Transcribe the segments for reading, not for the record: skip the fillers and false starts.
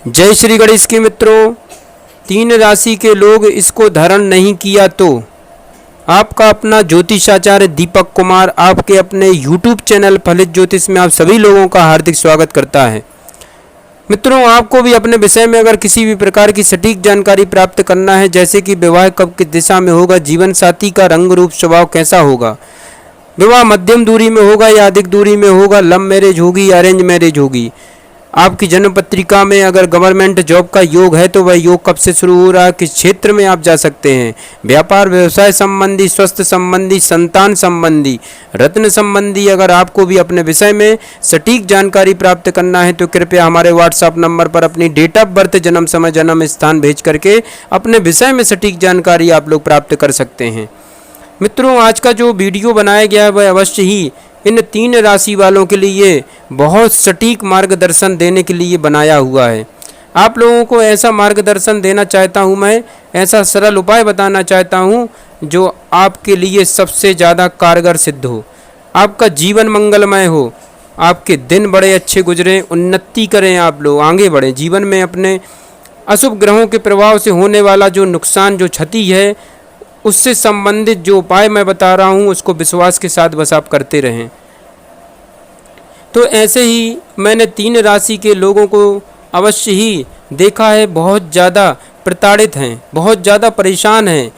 जय श्री गणेश के मित्रों, 3 राशि के लोग इसको धारण नहीं किया तो आपका अपना ज्योतिषाचार्य दीपक कुमार आपके अपने YouTube चैनल फलित ज्योतिष में आप सभी लोगों का हार्दिक स्वागत करता है। मित्रों, आपको भी अपने विषय में अगर किसी भी प्रकार की सटीक जानकारी प्राप्त करना है, जैसे कि विवाह कब किस दिशा में होगा, जीवन साथी का रंग रूप स्वभाव कैसा होगा, विवाह मध्यम दूरी में होगा या अधिक दूरी में होगा, लव मैरिज होगी या अरेंज मैरिज होगी, आपकी जन्म पत्रिका में अगर गवर्नमेंट जॉब का योग है तो वह योग कब से शुरू हो रहा है, किस क्षेत्र में आप जा सकते हैं, व्यापार व्यवसाय संबंधी, स्वास्थ्य संबंधी, संतान संबंधी, रत्न संबंधी, अगर आपको भी अपने विषय में सटीक जानकारी प्राप्त करना है तो कृपया हमारे व्हाट्सएप नंबर पर अपनी डेट ऑफ बर्थ, जन्म समय, जन्म स्थान भेज करके अपने विषय में सटीक जानकारी आप लोग प्राप्त कर सकते हैं। मित्रों, आज का जो वीडियो बनाया गया है वह अवश्य ही इन 3 राशि वालों के लिए बहुत सटीक मार्गदर्शन देने के लिए बनाया हुआ है। आप लोगों को ऐसा मार्गदर्शन देना चाहता हूं, मैं ऐसा सरल उपाय बताना चाहता हूं जो आपके लिए सबसे ज़्यादा कारगर सिद्ध हो, आपका जीवन मंगलमय हो, आपके दिन बड़े अच्छे गुजरें, उन्नति करें, आप लोग आगे बढ़ें जीवन में। अपने अशुभ ग्रहों के प्रभाव से होने वाला जो नुकसान, जो क्षति है, उससे संबंधित जो उपाय मैं बता रहा हूँ उसको विश्वास के साथ बस आप करते रहें। तो ऐसे ही मैंने 3 राशि के लोगों को अवश्य ही देखा है, बहुत ज़्यादा प्रताड़ित हैं, बहुत ज़्यादा परेशान हैं,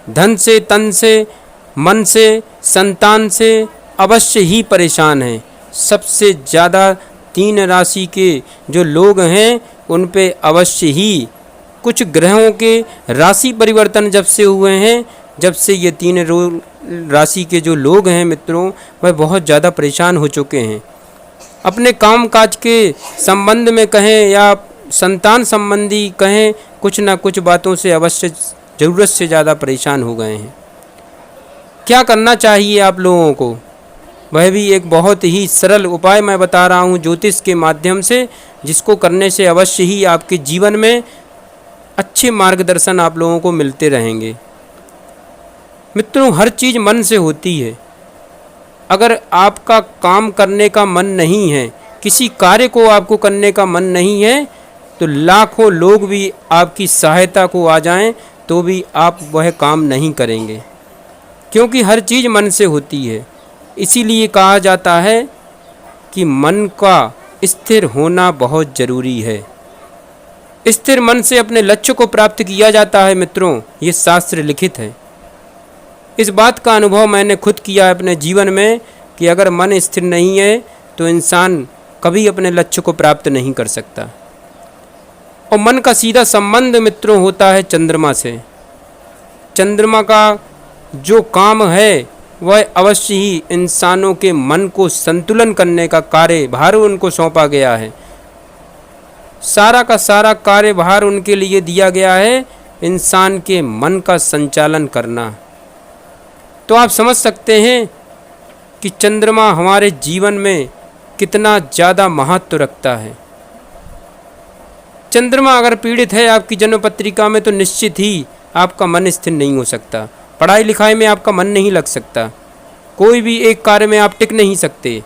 धन से, तन से, मन से, संतान से अवश्य ही परेशान हैं। सबसे ज़्यादा 3 राशि के जो लोग हैं उन पे अवश्य ही कुछ ग्रहों के राशि परिवर्तन जब से हुए हैं, जब से ये 3 राशि के जो लोग हैं मित्रों, वह बहुत ज़्यादा परेशान हो चुके हैं। अपने काम काज के संबंध में कहें या संतान संबंधी कहें, कुछ ना कुछ बातों से अवश्य ज़रूरत से ज़्यादा परेशान हो गए हैं। क्या करना चाहिए आप लोगों को, वह भी एक बहुत ही सरल उपाय मैं बता रहा हूँ ज्योतिष के माध्यम से, जिसको करने से अवश्य ही आपके जीवन में अच्छे मार्गदर्शन आप लोगों को मिलते रहेंगे। मित्रों, हर चीज़ मन से होती है। अगर आपका काम करने का मन नहीं है, किसी कार्य को आपको करने का मन नहीं है, तो लाखों लोग भी आपकी सहायता को आ जाएं तो भी आप वह काम नहीं करेंगे, क्योंकि हर चीज़ मन से होती है। इसीलिए कहा जाता है कि मन का स्थिर होना बहुत ज़रूरी है। स्थिर मन से अपने लक्ष्य को प्राप्त किया जाता है मित्रों, ये शास्त्र लिखित है। इस बात का अनुभव मैंने खुद किया है अपने जीवन में कि अगर मन स्थिर नहीं है तो इंसान कभी अपने लक्ष्य को प्राप्त नहीं कर सकता। और मन का सीधा संबंध मित्रों होता है चंद्रमा से। चंद्रमा का जो काम है वह अवश्य ही इंसानों के मन को संतुलन करने का कार्यभार उनको सौंपा गया है। सारा का सारा कार्यभार उनके लिए दिया गया है, इंसान के मन का संचालन करना। तो आप समझ सकते हैं कि चंद्रमा हमारे जीवन में कितना ज़्यादा महत्व रखता है। चंद्रमा अगर पीड़ित है आपकी जन्म पत्रिका में तो निश्चित ही आपका मन स्थिर नहीं हो सकता, पढ़ाई लिखाई में आपका मन नहीं लग सकता, कोई भी एक कार्य में आप टिक नहीं सकते,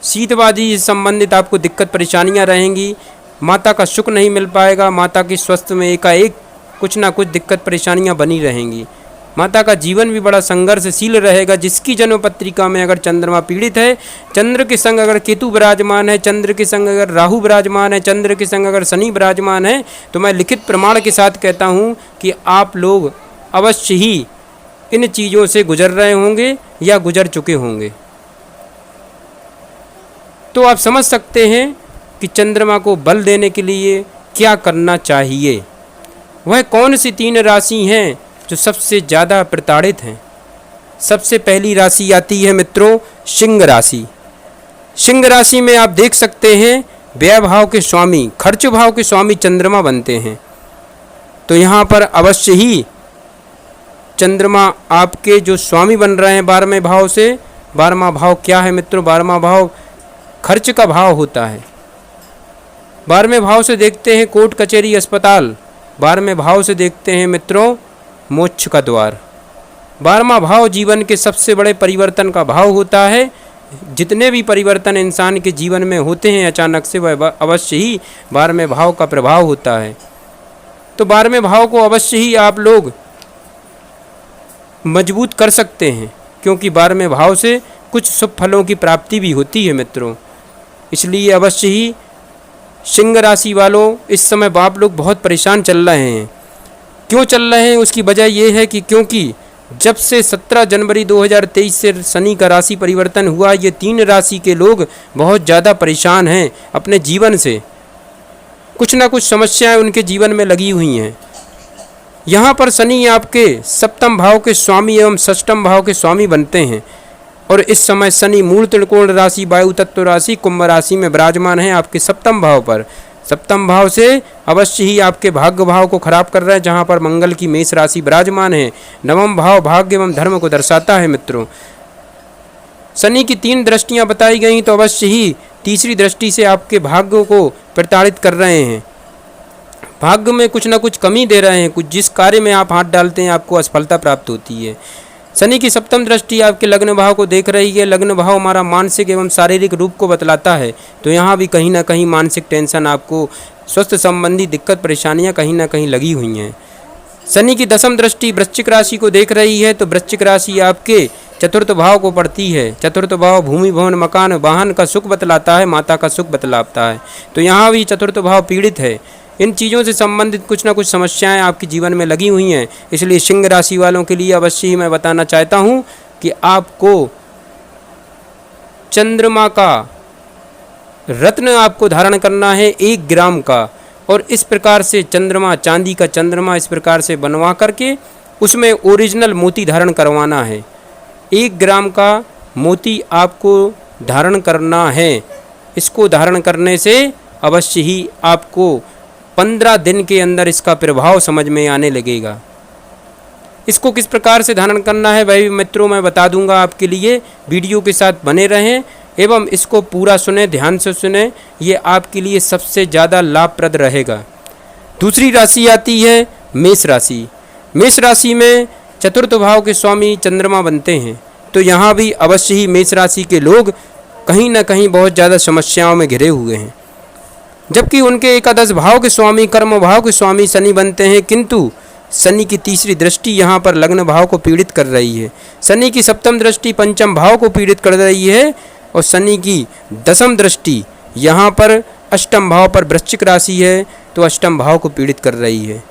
शीतबाजी से संबंधित आपको दिक्कत परेशानियां रहेंगी, माता का सुख नहीं मिल पाएगा, माता की स्वास्थ्य में एकाएक कुछ ना कुछ दिक्कत परेशानियां बनी रहेंगी, माता का जीवन भी बड़ा संघर्षशील रहेगा। जिसकी जन्म पत्रिका में अगर चंद्रमा पीड़ित है, चंद्र के संग अगर केतु विराजमान है, चंद्र के संग अगर राहु विराजमान है, चंद्र के संग अगर शनि विराजमान है, तो मैं लिखित प्रमाण के साथ कहता हूँ कि आप लोग अवश्य ही इन चीज़ों से गुजर रहे होंगे या गुजर चुके होंगे। तो आप समझ सकते हैं कि चंद्रमा को बल देने के लिए क्या करना चाहिए। वह कौन सी 3 राशि हैं जो सबसे ज़्यादा प्रताड़ित हैं। सबसे पहली राशि आती है मित्रों सिंह राशि। सिंह राशि में आप देख सकते हैं व्यय भाव के स्वामी, खर्च भाव के स्वामी चंद्रमा बनते हैं। तो यहाँ पर अवश्य ही चंद्रमा आपके जो स्वामी बन रहे हैं 12वें भाव से। 12वां भाव क्या है मित्रों? 12वां भाव खर्च का भाव होता है। 12वें भाव से देखते हैं कोर्ट कचहरी अस्पताल। 12वें भाव से देखते हैं मित्रों मोक्ष का द्वार। 12वां भाव जीवन के सबसे बड़े परिवर्तन का भाव होता है। जितने भी परिवर्तन इंसान के जीवन में होते हैं अचानक से, वह अवश्य ही 12वें भाव का प्रभाव होता है। तो 12वें भाव को अवश्य ही आप लोग मजबूत कर सकते हैं, क्योंकि 12वें भाव से कुछ शुभ फलों की प्राप्ति भी होती है मित्रों। इसलिए अवश्य ही सिंह राशि वालों, इस समय आप लोग बहुत परेशान चल रहे हैं। क्यों चल रहे हैं, उसकी वजह यह है कि क्योंकि जब से 17 जनवरी 2023 से शनि का राशि परिवर्तन हुआ, ये 3 राशि के लोग बहुत ज़्यादा परेशान हैं अपने जीवन से। कुछ ना कुछ समस्याएं उनके जीवन में लगी हुई हैं। यहाँ पर शनि आपके सप्तम भाव के स्वामी एवं षष्ठम भाव के स्वामी बनते हैं, और इस समय शनि मूल त्रिकोण राशि वायु तत्व राशि कुंभ राशि में विराजमान है आपके सप्तम भाव पर। सप्तम भाव से अवश्य ही आपके भाग्य भाव को खराब कर रहा है, जहाँ पर मंगल की मेष राशि विराजमान है। नवम भाव भाग्य एवं धर्म को दर्शाता है मित्रों। शनि की 3 दृष्टियां बताई गई, तो अवश्य ही तीसरी दृष्टि से आपके भाग्य को प्रताड़ित कर रहे हैं। भाग्य में कुछ ना कुछ कमी दे रहे हैं, कुछ जिस कार्य में आप हाथ डालते हैं आपको असफलता प्राप्त होती है। शनि की सप्तम दृष्टि आपके लग्न भाव को देख रही है। लग्न भाव हमारा मानसिक एवं शारीरिक रूप को बतलाता है, तो यहाँ भी कहीं ना कहीं मानसिक टेंशन, आपको स्वास्थ्य संबंधी दिक्कत परेशानियाँ कहीं ना कहीं लगी हुई हैं। शनि की दसम दृष्टि वृश्चिक राशि को देख रही है, तो वृश्चिक राशि आपके चतुर्थ भाव को पड़ती है। चतुर्थ भाव भूमि भवन मकान वाहन का सुख बतलाता है, माता का सुख बतलाता है, तो यहाँ भी चतुर्थ भाव पीड़ित है। इन चीज़ों से संबंधित कुछ ना कुछ समस्याएं आपके जीवन में लगी हुई हैं। इसलिए सिंह राशि वालों के लिए अवश्य ही मैं बताना चाहता हूं कि आपको चंद्रमा का रत्न आपको धारण करना है 1 ग्राम का, और इस प्रकार से चंद्रमा, चांदी का चंद्रमा इस प्रकार से बनवा करके उसमें ओरिजिनल मोती धारण करवाना है। 1 ग्राम का मोती आपको धारण करना है। इसको धारण करने से अवश्य ही आपको 15 दिन के अंदर इसका प्रभाव समझ में आने लगेगा। इसको किस प्रकार से धारण करना है वह भी मित्रों मैं बता दूंगा आपके लिए। वीडियो के साथ बने रहें एवं इसको पूरा सुने, ध्यान से सुने, ये आपके लिए सबसे ज़्यादा लाभप्रद रहेगा। दूसरी राशि आती है मेष राशि। मेष राशि में चतुर्थ भाव के स्वामी चंद्रमा बनते हैं, तो यहाँ भी अवश्य ही मेष राशि के लोग कहीं ना कहीं बहुत ज़्यादा समस्याओं में घिरे हुए हैं। जबकि उनके एकादश भाव के स्वामी कर्म भाव के स्वामी शनि बनते हैं, किंतु शनि की तीसरी दृष्टि यहाँ पर लग्न भाव को पीड़ित कर रही है। शनि की सप्तम दृष्टि पंचम भाव को पीड़ित कर रही है, और शनि की दसम दृष्टि यहाँ पर अष्टम भाव पर वृश्चिक राशि है, तो अष्टम भाव को पीड़ित कर रही है।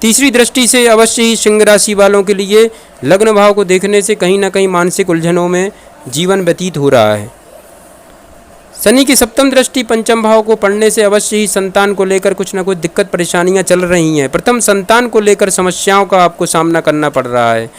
तीसरी दृष्टि से अवश्य ही सिंह राशि वालों के लिए लग्न भाव को देखने से कहीं ना कहीं मानसिक उलझनों में जीवन व्यतीत हो रहा है। शनि की सप्तम दृष्टि पंचम भाव को पढ़ने से अवश्य ही संतान को लेकर कुछ ना कुछ दिक्कत परेशानियां चल रही हैं। प्रथम संतान को लेकर समस्याओं का आपको सामना करना पड़ रहा है।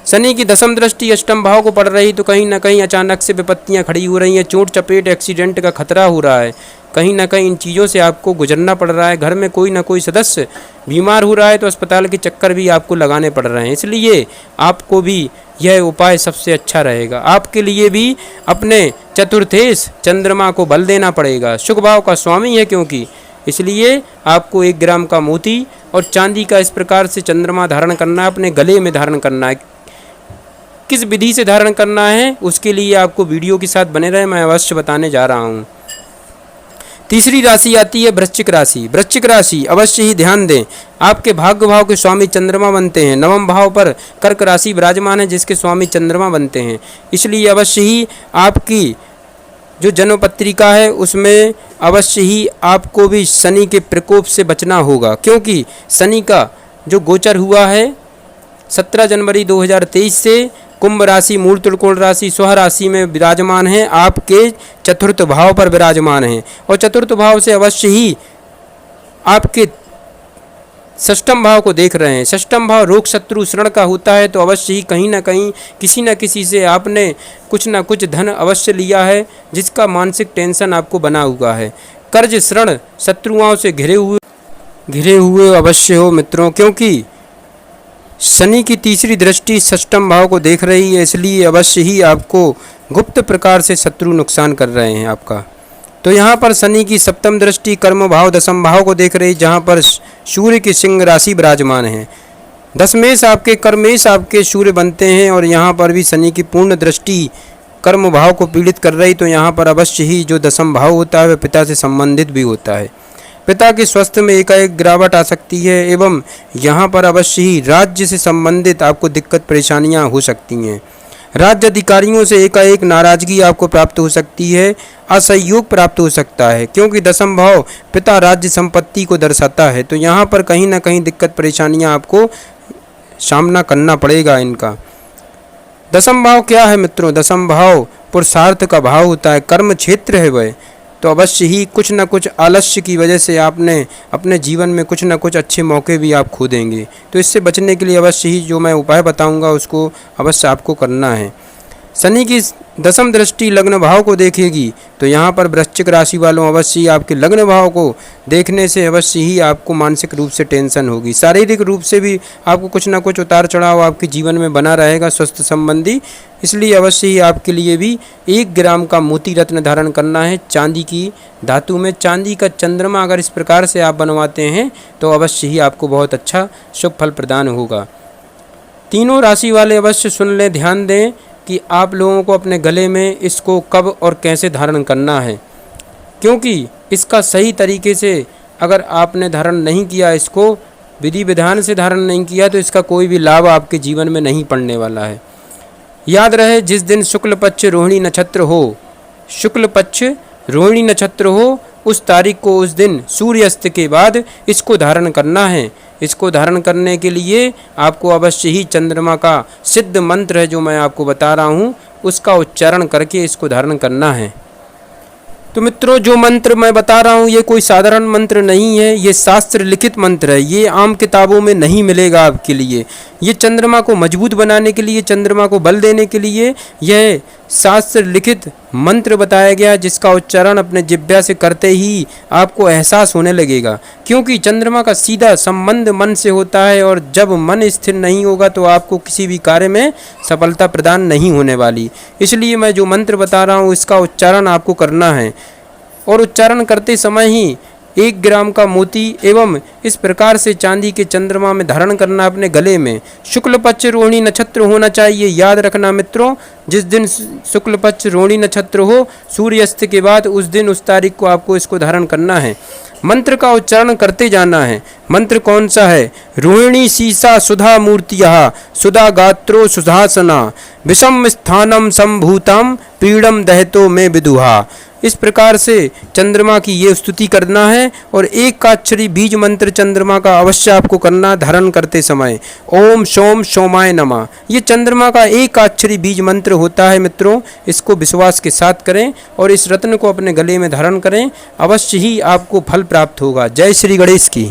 शनि की दसम दृष्टि अष्टम भाव को पड़ रही, तो कहीं ना कहीं अचानक से विपत्तियां खड़ी हो रही हैं, चोट चपेट एक्सीडेंट का खतरा हो रहा है। कहीं ना कहीं इन चीज़ों से आपको गुजरना पड़ रहा है। घर में कोई ना कोई सदस्य बीमार हो रहा है, तो अस्पताल के चक्कर भी आपको लगाने पड़ रहे हैं। इसलिए आपको भी यह उपाय सबसे अच्छा रहेगा। आपके लिए भी अपने चतुर्थेश चंद्रमा को बल देना पड़ेगा। शुभ भाव का स्वामी है क्योंकि, इसलिए आपको 1 ग्राम का मोती और चांदी का इस प्रकार से चंद्रमा धारण करना है, अपने गले में धारण करना है। किस विधि से धारण करना है उसके लिए आपको वीडियो के साथ बने रहे, मैं अवश्य बताने जा रहा हूँ। तीसरी राशि आती है वृश्चिक राशि। वृश्चिक राशि अवश्य ही ध्यान दें, आपके भाग्य भाव के स्वामी चंद्रमा बनते हैं। नवम भाव पर कर्क राशि विराजमान है, जिसके स्वामी चंद्रमा बनते हैं। इसलिए अवश्य ही आपकी जो जन्म पत्रिका है उसमें अवश्य ही आपको भी शनि के प्रकोप से बचना होगा, क्योंकि शनि का जो गोचर हुआ है 17 जनवरी 2023 से कुंभ राशि मूल त्रिकोण राशि स्व राशि में विराजमान है, आपके चतुर्थ भाव पर विराजमान है। और चतुर्थ भाव से अवश्य ही आपके षष्ठम भाव को देख रहे हैं। षष्ठम भाव रोग शत्रु श्रण का होता है, तो अवश्य ही कहीं ना कहीं किसी न किसी से आपने कुछ ना कुछ धन अवश्य लिया है, जिसका मानसिक टेंशन आपको बना हुआ है। कर्ज श्रण शत्रुओं से घिरे हुए अवश्य हो मित्रों, क्योंकि शनि की तीसरी दृष्टि षष्ठम भाव को देख रही है। इसलिए अवश्य ही आपको गुप्त प्रकार से शत्रु नुकसान कर रहे हैं आपका। तो यहाँ पर शनि की सप्तम दृष्टि कर्म भाव दसम भाव को देख रही, जहाँ पर सूर्य की सिंह राशि विराजमान है। दशमेश आपके कर्मेश आपके सूर्य बनते हैं, और यहाँ पर भी शनि की पूर्ण दृष्टि कर्म भाव को पीड़ित कर रही, तो यहाँ पर अवश्य ही जो दशम भाव होता है वह पिता से संबंधित भी होता है। पिता के स्वास्थ्य में एकाएक गिरावट आ सकती है एवं यहाँ पर अवश्य ही राज्य से संबंधित आपको दिक्कत परेशानियाँ हो सकती हैं। राज्य अधिकारियों से एकाएक नाराजगी आपको प्राप्त हो सकती है, असहयोग प्राप्त हो सकता है, क्योंकि दशम भाव पिता राज्य संपत्ति को दर्शाता है। तो यहाँ पर कहीं ना कहीं दिक्कत परेशानियाँ आपको सामना करना पड़ेगा इनका। दशम भाव क्या है मित्रों? दशम भाव पुरुषार्थ का भाव होता है, कर्म क्षेत्र है वह। तो अवश्य ही कुछ न कुछ आलस्य की वजह से आपने अपने जीवन में कुछ न कुछ अच्छे मौके भी आप खो देंगे। तो इससे बचने के लिए अवश्य ही जो मैं उपाय बताऊंगा उसको अवश्य आपको करना है। शनि की दशम दृष्टि लग्न भाव को देखेगी, तो यहाँ पर वृश्चिक राशि वालों अवश्य ही आपके लग्न भाव को देखने से अवश्य ही आपको मानसिक रूप से टेंशन होगी, शारीरिक रूप से भी आपको कुछ ना कुछ उतार चढ़ाव आपके जीवन में बना रहेगा स्वास्थ्य संबंधी। इसलिए अवश्य ही आपके लिए भी 1 ग्राम का मोती रत्न धारण करना है चांदी की धातु में। चांदी का चंद्रमा अगर इस प्रकार से आप बनवाते हैं तो अवश्य ही आपको बहुत अच्छा शुभ फल प्रदान होगा। तीनों राशि वाले अवश्य सुन लें, ध्यान दें कि आप लोगों को अपने गले में इसको कब और कैसे धारण करना है, क्योंकि इसका सही तरीके से अगर आपने धारण नहीं किया, इसको विधि विधान से धारण नहीं किया, तो इसका कोई भी लाभ आपके जीवन में नहीं पड़ने वाला है। याद रहे, जिस दिन शुक्ल पक्ष रोहिणी नक्षत्र हो, शुक्ल पक्ष रोहिणी नक्षत्र हो, उस तारीख को, उस दिन सूर्यास्त के बाद इसको धारण करना है। इसको धारण करने के लिए आपको अवश्य ही चंद्रमा का सिद्ध मंत्र है जो मैं आपको बता रहा हूँ, उसका उच्चारण करके इसको धारण करना है। तो मित्रों, जो मंत्र मैं बता रहा हूँ ये कोई साधारण मंत्र नहीं है, ये शास्त्र लिखित मंत्र है, ये आम किताबों में नहीं मिलेगा आपके लिए। ये चंद्रमा को मजबूत बनाने के लिए, चंद्रमा को बल देने के लिए यह शास्त्र लिखित मंत्र बताया गया, जिसका उच्चारण अपने जिह्वा से करते ही आपको एहसास होने लगेगा, क्योंकि चंद्रमा का सीधा संबंध मन से होता है, और जब मन स्थिर नहीं होगा तो आपको किसी भी कार्य में सफलता प्रदान नहीं होने वाली। इसलिए मैं जो मंत्र बता रहा हूँ इसका उच्चारण आपको करना है, और उच्चारण करते समय ही 1 ग्राम का मोती एवं इस प्रकार से चांदी के चंद्रमा में धारण करना अपने गले में। शुक्ल पक्ष रोहिणी नक्षत्र होना चाहिए। याद रखना मित्रों, जिस दिन शुक्ल पक्ष रोहिणी नक्षत्र हो, सूर्यास्त के बाद, उस दिन, उस तारीख को आपको इसको धारण करना है। मंत्र का उच्चारण करते जाना है। मंत्र कौन सा है? रोहिणी सीसा सुधा मूर्तियः सुधा गात्रो सुधासना विषम स्थानम संभूतम पीड़म दहतो में विदुहा। इस प्रकार से चंद्रमा की ये स्तुति करना है, और 1 बीज मंत्र चंद्रमा का अवश्य आपको करना धारण करते समय। ओम सोम सोमाय नमः, ये चंद्रमा का 1 बीज मंत्र होता है मित्रों। इसको विश्वास के साथ करें और इस रत्न को अपने गले में धारण करें, अवश्य ही आपको फल प्राप्त होगा। जय श्री गणेश की।